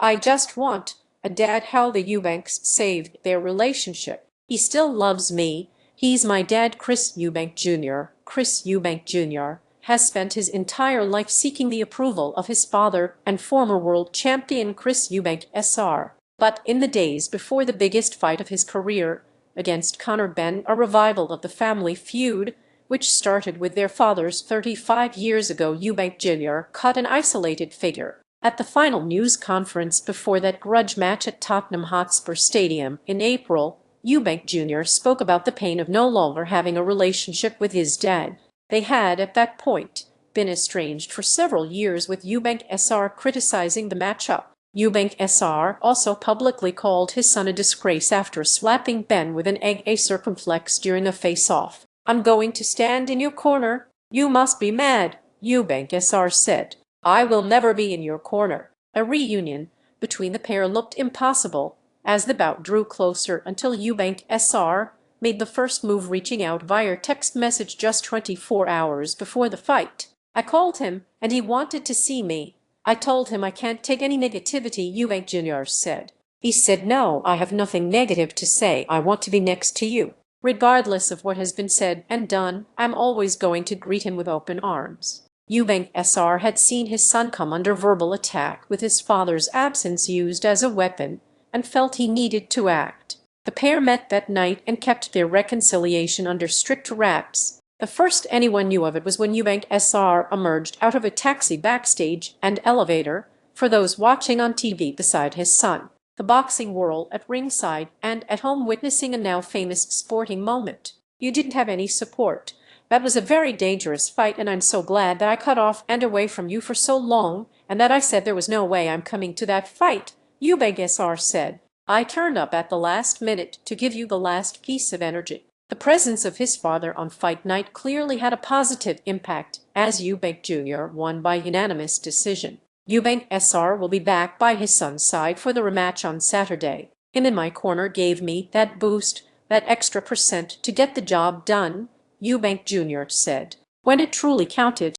I just want a dad. How the Eubanks saved their relationship. He still loves me. He's my dad. Chris Eubank Jr. Chris Eubank Jr. has spent his entire life seeking the approval of his father and former world champion Chris Eubank Sr. But in the days before the biggest fight of his career against Conor Benn, a revival of the family feud, which started with their fathers 35 years ago, Eubank Jr. cut an isolated figure. At the final news conference before that grudge match at Tottenham Hotspur Stadium in April, Eubank Jr. spoke about the pain of no longer having a relationship with his dad. They had, at that point, been estranged for several years, with Eubank Sr. criticizing the matchup. Eubank Sr. also publicly called his son a disgrace after slapping Benn with an egg, a circumflex, during a face-off. "I'm going to stand in your corner. You must be mad," Eubank Sr. said. "I will never be in your corner." A reunion between the pair looked impossible as the bout drew closer, until Eubank Sr. made the first move, reaching out via text message just 24 hours before the fight. "I called him and he wanted to see me. I told him I can't take any negativity," Eubank Jr. said. "He said, 'No, I have nothing negative to say. I want to be next to you. Regardless of what has been said and done, I'm always going to greet him with open arms.'" Eubank Sr. had seen his son come under verbal attack, with his father's absence used as a weapon, and felt he needed to act. The pair met that night and kept their reconciliation under strict wraps. The first anyone knew of it was when Eubank Sr. emerged out of a taxi backstage and elevator, for those watching on TV, beside his son. The boxing world at ringside and at home witnessing a now famous sporting moment. "You didn't have any support. That was a very dangerous fight, and I'm so glad that I cut off and away from you for so long, and that I said there was no way I'm coming to that fight," Eubank Sr. said. "I turned up at the last minute to give you the last piece of energy." The presence of his father on fight night clearly had a positive impact, as Eubank Jr. won by unanimous decision. Eubank Sr. will be back by his son's side for the rematch on Saturday. "Him in my corner gave me that boost, that extra percent to get the job done," Eubank Jr. said. "When it truly counted,